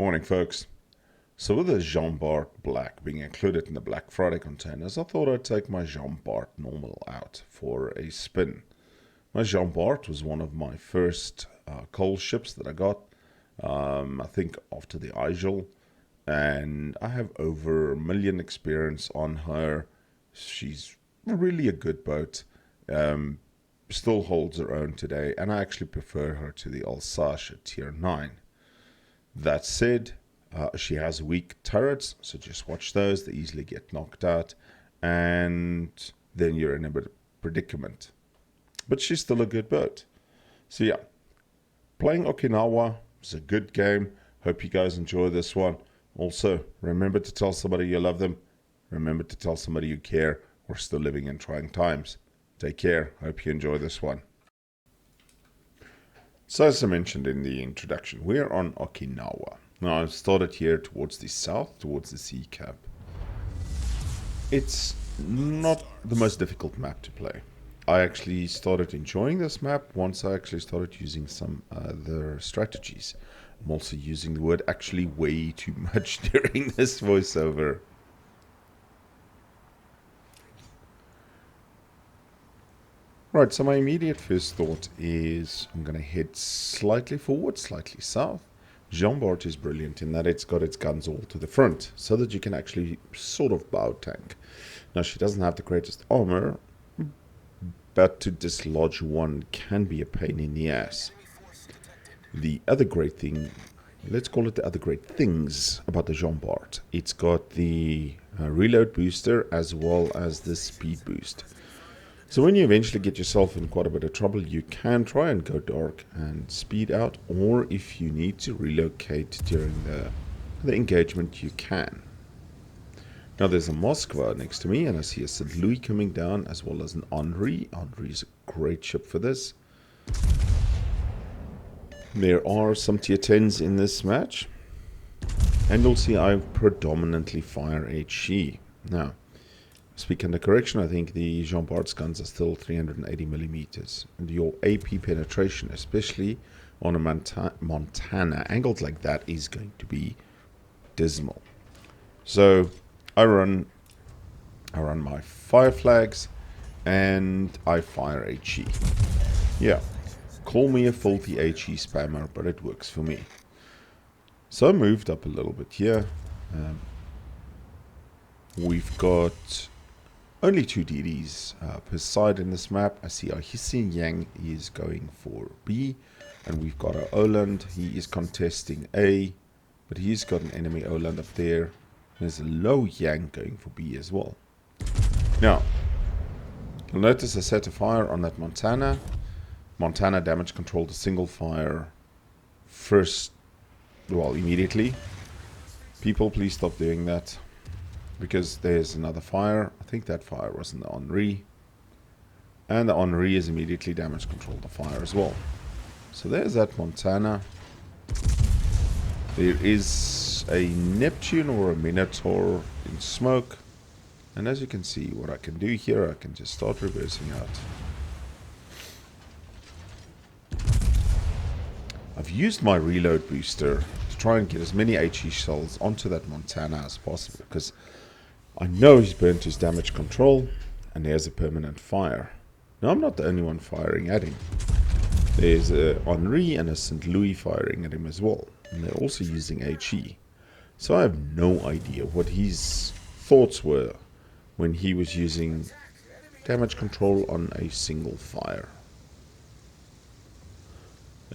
Morning, folks. So with the Jean Bart Black being included in the Black Friday containers, I thought I'd take my Jean Bart Normal out for a spin. My Jean Bart was one of my first coal ships that I got, I think after the Igel, and I have over 1 million experience on her. She's really a good boat, um, still holds her own today, and I actually prefer her to the Alsace at Tier 9. That said, she has weak turrets, so just watch those. They easily get knocked out, and then you're in a bit of predicament. But she's still a good boat. So yeah, playing Okinawa is a good game. Hope you guys enjoy this one. Also, remember to tell somebody you love them. Remember to tell somebody you care. We're still living in trying times. Take care. Hope you enjoy this one. So as I mentioned in the introduction, we're on Okinawa. Now I've started here towards the south, towards the sea cap. It's not the most difficult map to play. I actually started enjoying this map once I actually started using some other strategies. I'm also using the word actually way too much during this voiceover. Right, so my immediate first thought is I'm going to head slightly forward, slightly south. Jean Bart is brilliant in that it's got its guns all to the front, so that you can actually sort of bow tank. Now, she doesn't have the greatest armor, but to dislodge one can be a pain in the ass. The other great thing, let's call it the other great things about the Jean Bart, it's got the reload booster as well as the speed boost. So when you eventually get yourself in quite a bit of trouble, you can try and go dark and speed out, or if you need to relocate during the engagement, you can. Now there's a Moskva next to me, and I see a St. Louis coming down, as well as an Henri. Henri is a great ship for this. There are some tier 10s in this match, and you'll see I predominantly fire HE. Now, speak under correction, I think the Jean Bart's guns are still 380 millimeters. And your AP penetration, especially on a Montana, angled like that, is going to be dismal. So I run my fire flags, and I fire HE. Yeah, call me a faulty HE spammer, but it works for me. So I moved up a little bit here. We've got only 2 DDs per side in this map. I see our Hissing Yang is going for B, and we've got our Oland. He is contesting A, but he's got an enemy Oland up there. There's a low Yang going for B as well. Now, you'll notice I set a fire on that Montana. Montana damage controlled a single fire first, well, immediately. People, please stop doing that, because there's another fire. I think that fire was in the Henri, and the Henri is immediately damage controlled the fire as well. So there's that Montana. There is a Neptune or a Minotaur in smoke, and as you can see, what I can do here, I can just start reversing out. I've used my reload booster to try and get as many HE shells onto that Montana as possible, because I know he's burnt his damage control, and he has a permanent fire. Now, I'm not the only one firing at him. There's a Henri and a St. Louis firing at him as well, and they're also using HE. So I have no idea what his thoughts were when he was using damage control on a single fire.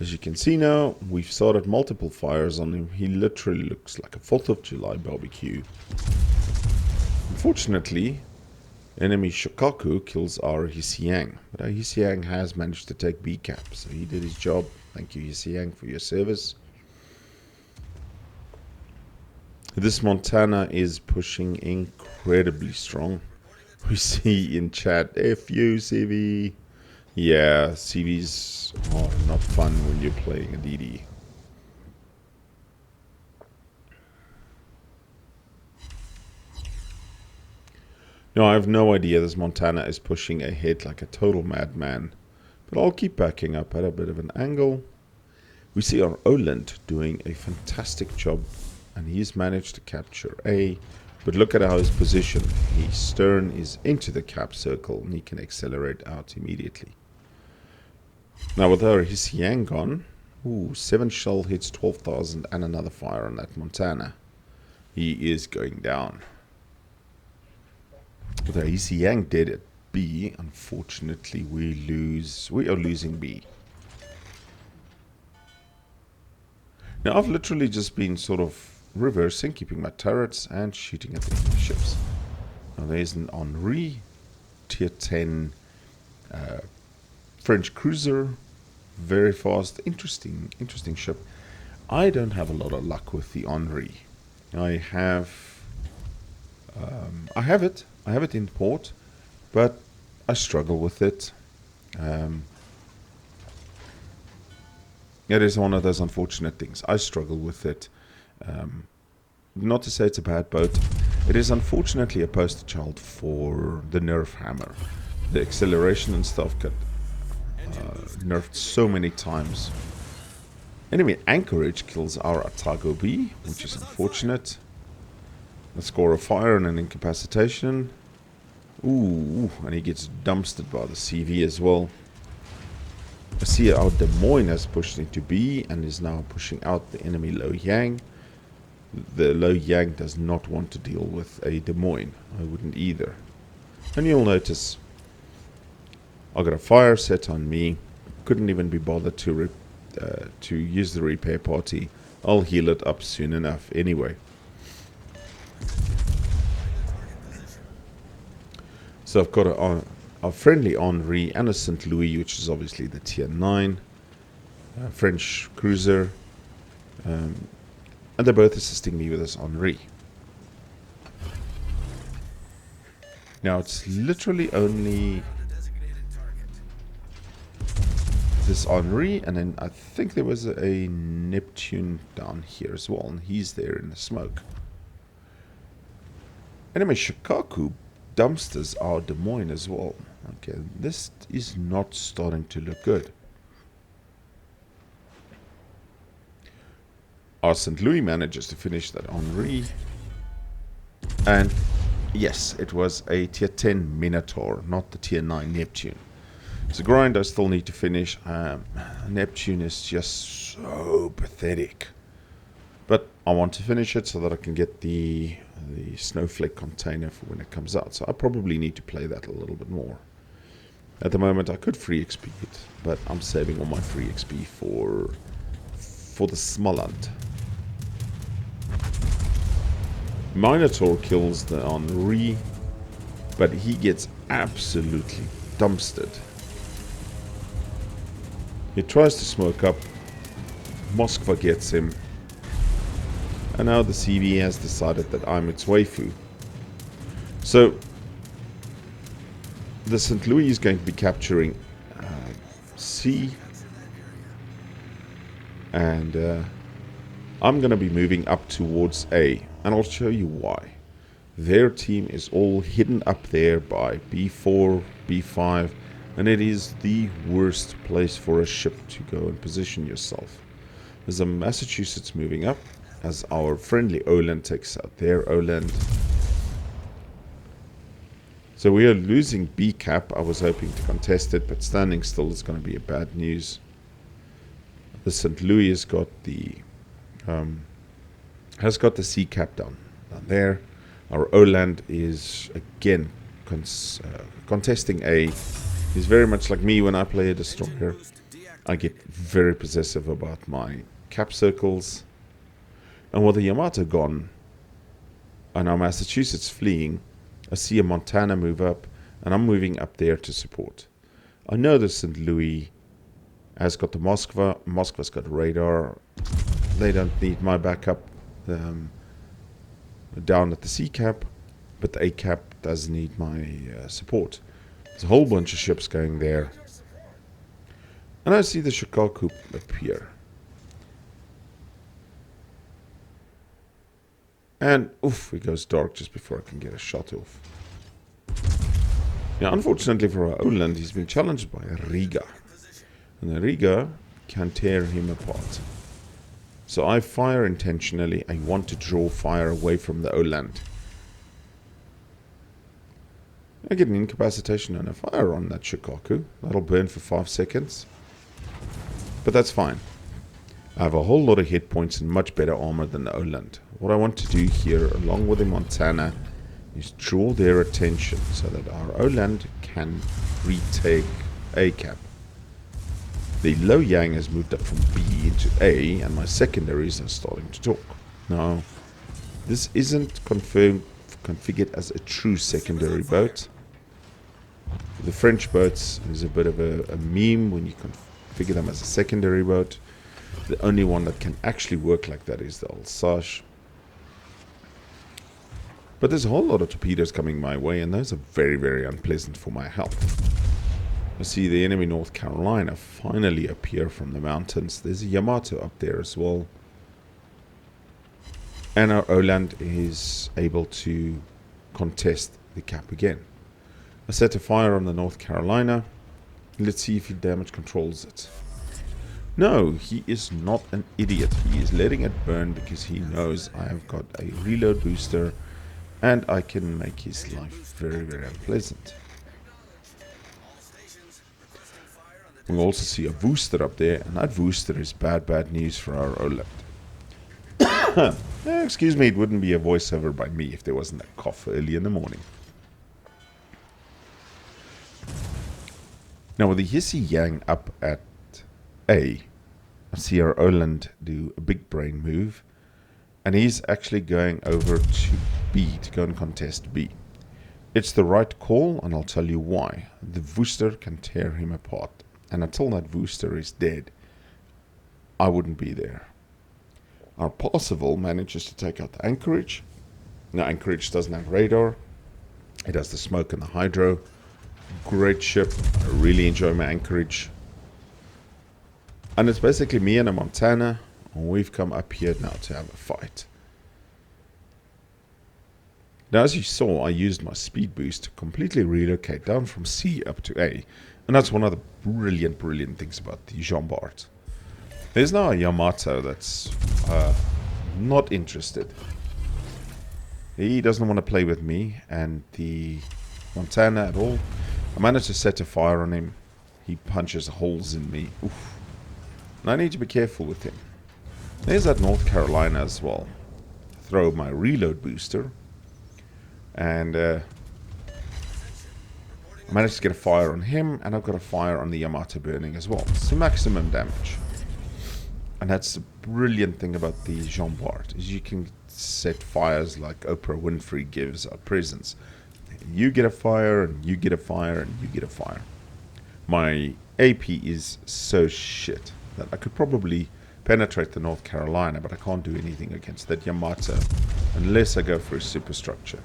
As you can see now, we've started multiple fires on him. He literally looks like a 4th of July barbecue. Unfortunately, enemy Shokaku kills our Hisiang, but our Hisiang has managed to take B cap, so he did his job. Thank you, Hisiang, for your service. This Montana is pushing incredibly strong. We see in chat, F you, CV. Yeah, CVs are not fun when you're playing a DD. No, I have no idea this Montana is pushing ahead like a total madman. But I'll keep backing up at a bit of an angle. We see our Oland doing a fantastic job, and he's managed to capture A. But look at how his position. His stern is into the cap circle, and he can accelerate out immediately. Now with our his Yang gone, 7 shell hits 12,000 and another fire on that Montana. He is going down. With our his Yang dead at B, unfortunately we are losing B. Now I've literally just been sort of reversing, keeping my turrets and shooting at the enemy ships. Now there's an Henri, tier 10 French cruiser, very fast, interesting ship. I don't have a lot of luck with the Henri. I have it in port, but I struggle with it. It is one of those unfortunate things. I struggle with it. Not to say it's a bad boat. It is unfortunately a poster child for the nerf hammer. The acceleration and stuff got nerfed so many times. Enemy anchorage kills our Atago B, which is unfortunate. A score of fire and an incapacitation. Ooh, and he gets dumpstered by the CV as well. I see our Des Moines has pushed into B and is now pushing out the enemy Low Yang. The Low Yang does not want to deal with a Des Moines. I wouldn't either. And you'll notice I got a fire set on me. Couldn't even be bothered to use the repair party. I'll heal it up soon enough anyway. So I've got a friendly Henri and a St. Louis, which is obviously the tier 9 French cruiser. And they're both assisting me with this Henri. Now it's literally only this Henri, and then I think there was a Neptune down here as well, and he's there in the smoke. Anyway, Shikaku dumpsters our Des Moines as well. Okay, this is not starting to look good. Our St. Louis manages to finish that Henri. And yes, it was a tier 10 Minotaur, not the tier 9 Neptune. It's a grind I still need to finish. Neptune is just so pathetic. But I want to finish it so that I can get the snowflake container for when it comes out. So I probably need to play that a little bit more. At the moment I could free XP it, but I'm saving all my free XP for the Smoland. Minotaur kills the Henri, but he gets absolutely dumpstered. He tries to smoke up. Moskva gets him. And now the CV has decided that I'm its waifu. So the St. Louis is going to be capturing C. And I'm going to be moving up towards A. And I'll show you why. Their team is all hidden up there by B4, B5. And it is the worst place for a ship to go and position yourself. There's a Massachusetts moving up as our friendly Oland takes out their Oland. So we are losing B cap. I was hoping to contest it, but standing still is going to be a bad news. The St. Louis has got the C cap down there. Our Oland is again contesting A. He's very much like me when I play a destroyer. I get very possessive about my cap circles. And with the Yamato gone, and our Massachusetts fleeing, I see a Montana move up, and I'm moving up there to support. I know the St. Louis has got the Moskva. Moskva's got radar. They don't need my backup down at the C cap, but the A cap does need my support. There's a whole bunch of ships going there. And I see the Shikaku appear. And oof, it goes dark just before I can get a shot off. Now, unfortunately for our Oland, he's been challenged by a Riga. And the Riga can tear him apart. So I fire intentionally. I want to draw fire away from the Oland. I get an incapacitation and a fire on that Shikaku. That'll burn for 5 seconds. But that's fine. I have a whole lot of hit points and much better armor than the Oland. What I want to do here, along with the Montana, is draw their attention so that our Oland can retake A cap. The Lo Yang has moved up from B into A, and my secondaries are starting to talk. Now, this isn't configured as a true secondary boat. The French boats is a bit of a meme when you configure them as a secondary boat. The only one that can actually work like that is the Alsace. But there's a whole lot of torpedoes coming my way, and those are very, very unpleasant for my health. I see the enemy North Carolina finally appear from the mountains. There's a Yamato up there as well. And our Oland is able to contest the cap again. I set a fire on the North Carolina. Let's see if he damage controls it. No, he is not an idiot. He is letting it burn because he knows I have got a reload booster and I can make his life very, very unpleasant. We also see a booster up there, and that booster is bad, bad news for our Oland. Excuse me, it wouldn't be a voiceover by me if there wasn't a cough early in the morning. Now with the Hissy Yang up at A, I see our Oland do a big brain move, and he's actually going over to B to go and contest B. It's the right call, and I'll tell you why. The booster can tear him apart. And until that booster is dead, I wouldn't be there. Our Parseval manages to take out the Anchorage. Now, Anchorage doesn't have radar. It has the smoke and the hydro. Great ship. I really enjoy my Anchorage. And it's basically me and a Montana. And we've come up here now to have a fight. Now, as you saw, I used my speed boost to completely relocate down from C up to A. And that's one of the brilliant, brilliant things about the Jean Bart. There's now a Yamato that's not interested. He doesn't want to play with me and the Montana at all. I managed to set a fire on him. He punches holes in me. Oof. And I need to be careful with him. There's that North Carolina as well. Throw my reload booster. And I managed to get a fire on him, and I've got a fire on the Yamato burning as well. It's the maximum damage. And that's the brilliant thing about the Jean Bart, is you can set fires like Oprah Winfrey gives at prisons. You get a fire, and you get a fire, and you get a fire. My AP is so shit that I could probably penetrate the North Carolina, but I can't do anything against that Yamato unless I go for a superstructure.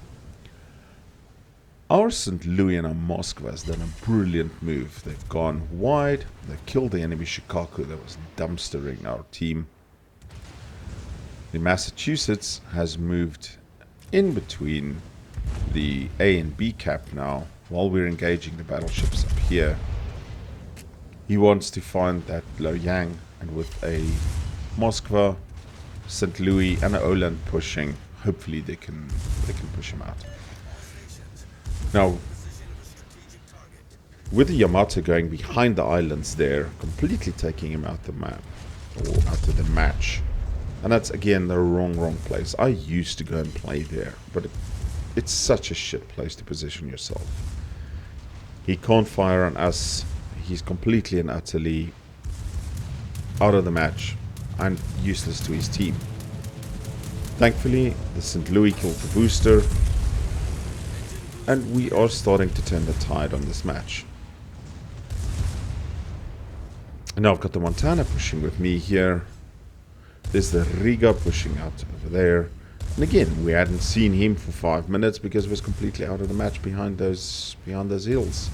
Our St. Louis and our Moskva has done a brilliant move. They've gone wide. They've killed the enemy Shikaku that was dumpstering our team. The Massachusetts has moved in between the A and B cap now while we're engaging the battleships up here. He wants to find that Lo Yang, and with a Moskva, St. Louis and an Oland pushing, hopefully they can push him out. Now, with the Yamato going behind the islands there, completely taking him out the map, or out of the match. And that's, again, the wrong place. I used to go and play there, but it's such a shit place to position yourself. He can't fire on us. He's completely and utterly out of the match and useless to his team. Thankfully, the St. Louis killed the booster. And we are starting to turn the tide on this match. And now I've got the Montana pushing with me here. There's the Riga pushing out over there. And again, we hadn't seen him for 5 minutes because he was completely out of the match behind those hills.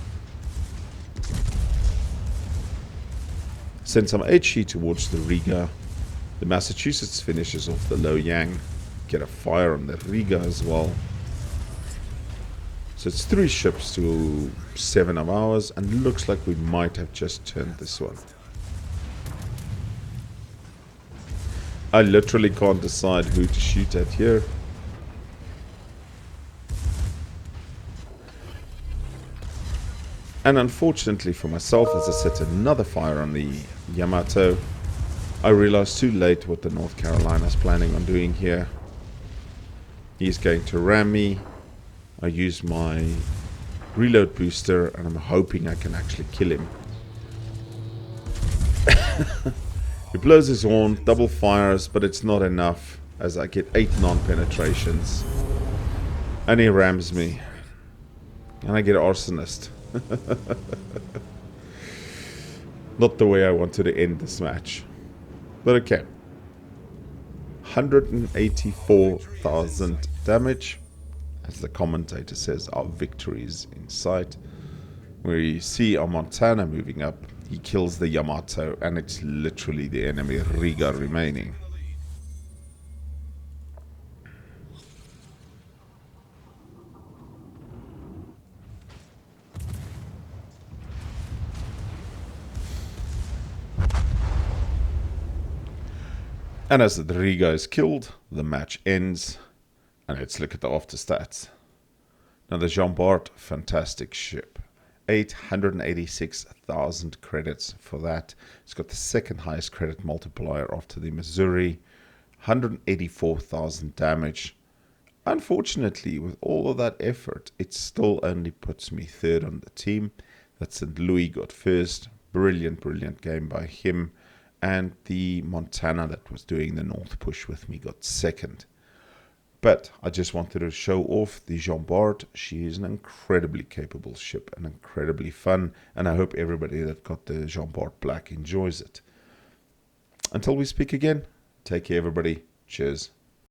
Send some HE towards the Riga. The Massachusetts finishes off the Lo Yang. Get a fire on the Riga as well. So it's 3 ships to 7 of ours, and looks like we might have just turned this one. I literally can't decide who to shoot at here. And unfortunately for myself, as I set another fire on the Yamato, I realized too late what the North Carolina's planning on doing here. He's going to ram me. I use my reload booster and I'm hoping I can actually kill him. He blows his horn, double fires, but it's not enough as I get 8 non-penetrations. And he rams me. And I get arsonist. Not the way I wanted to end this match. But okay. 184,000 damage. As the commentator says, our victory is in sight. We see our Montana moving up. He kills the Yamato, and it's literally the enemy Riga remaining. And as the Riga is killed, the match ends. And let's look at the after stats. Now the Jean Bart, fantastic ship. 886,000 credits for that. It's got the second highest credit multiplier after the Missouri. 184,000 damage. Unfortunately, with all of that effort, it still only puts me third on the team. That St. Louis got first. Brilliant, brilliant game by him. And the Montana that was doing the North push with me got second. But I just wanted to show off the Jean Bart. She is an incredibly capable ship and incredibly fun. And I hope everybody that got the Jean Bart Black enjoys it. Until we speak again, take care everybody. Cheers.